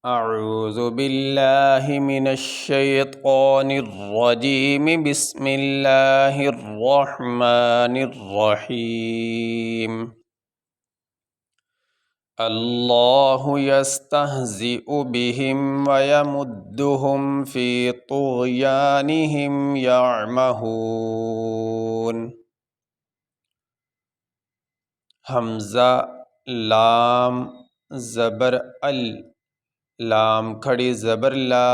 اعوذ باللہ من الشیطان الرجیم بسم اللہ الرحمن الرحیم اللہ یستہزئ بہم ویمدہم فی طغیانہم یعمہون۔ حمزہ لام زبر ال، لام کھڑی زبر لا،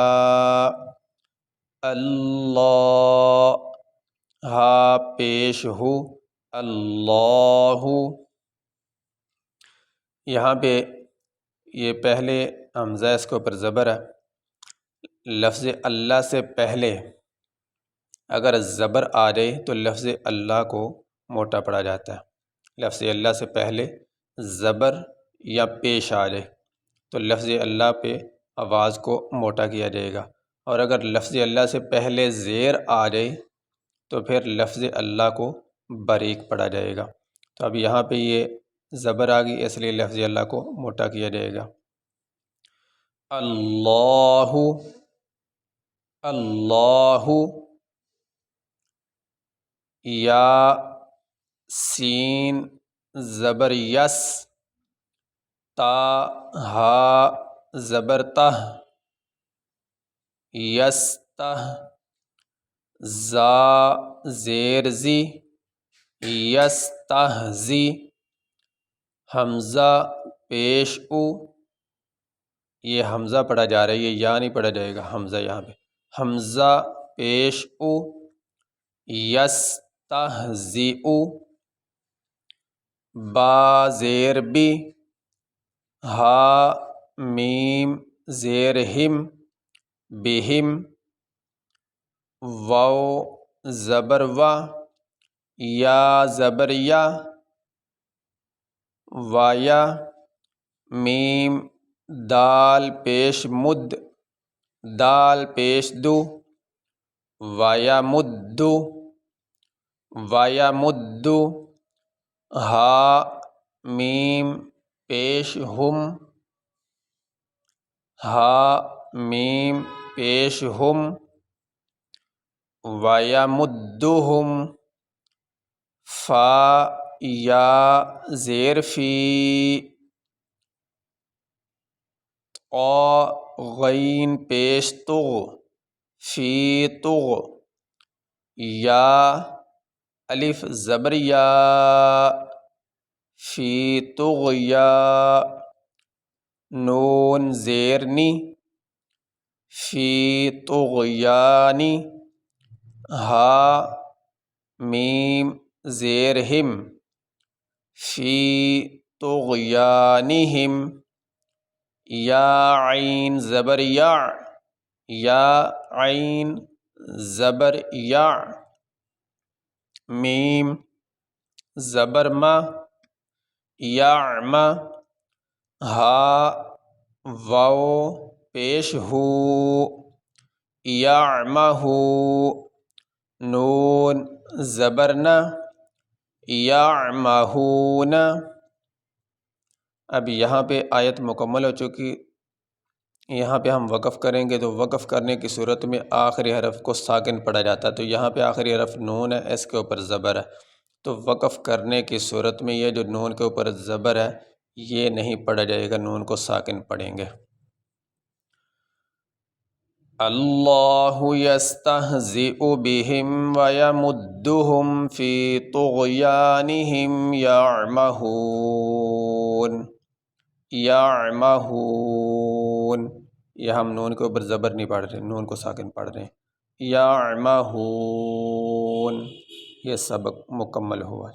اللہ ہا پیش ہو اللہ۔ یہاں پہ یہ پہلے حمزہ اس کے اوپر زبر ہے۔ لفظ اللہ سے پہلے اگر زبر آ جائے تو لفظ اللہ کو موٹا پڑا جاتا ہے۔ لفظ اللہ سے پہلے زبر یا پیش آ جائے تو لفظ اللہ پہ آواز کو موٹا کیا جائے گا، اور اگر لفظ اللہ سے پہلے زیر آ جائے تو پھر لفظ اللہ کو باریک پڑا جائے گا۔ تو اب یہاں پہ یہ زبر آ گئی، اس لیے لفظ اللہ کو موٹا کیا جائے گا۔ اللہ اللہ، یا سین زبر یس، تا ہا زبر تہ، یستہ، زا زیر زی، یستہزی، حمزہ پیش او، یہ حمزہ پڑھا جا رہا ہے، یہ یا نہیں پڑھا جائے گا حمزہ یہاں پہ۔ حمزہ پیش او، یستہزئ، با زیر بی، ہا میم زیر ہم، بہم، واو زبر وا، یا زبر یا، وایا، میم دال پیش مد، دال پیش دو، وایا مدو، وایا مدو، ہا میم پیش ہم، ہا میم پیش ہم، وَيَمُدُّهُمْ، فا یا زیر فی، قا غین پیش طغ، فی طغ، یا الف زبر یا، فی طغیا، نون زیر نی، فی طغیانی، ہا میم زیر ہم، فی طغیانہم، یا عین زبر یا، یا عین زبر یا، میم زبر ما، یعما، ہا واو پیش ہو، یعمہو، نون زبر نا، یعمہون۔ اب یہاں پہ آیت مکمل ہو چکی، یہاں پہ ہم وقف کریں گے تو وقف کرنے کی صورت میں آخری حرف کو ساکن پڑھا جاتا ہے، تو یہاں پہ آخری حرف نون ہے، اس کے اوپر زبر ہے، تو وقف کرنے کی صورت میں یہ جو نون کے اوپر زبر ہے یہ نہیں پڑھا جائے گا، نون کو ساکن پڑھیں گے۔ اللہ یستہزئ بہم ویمدہم فی طغیانہم یعمہون، یعمہون، یہ ہم نون کے اوپر زبر نہیں پڑھ رہے، نون کو ساکن پڑھ رہے ہیں، یعمہون۔ یہ سبق مکمل ہوا۔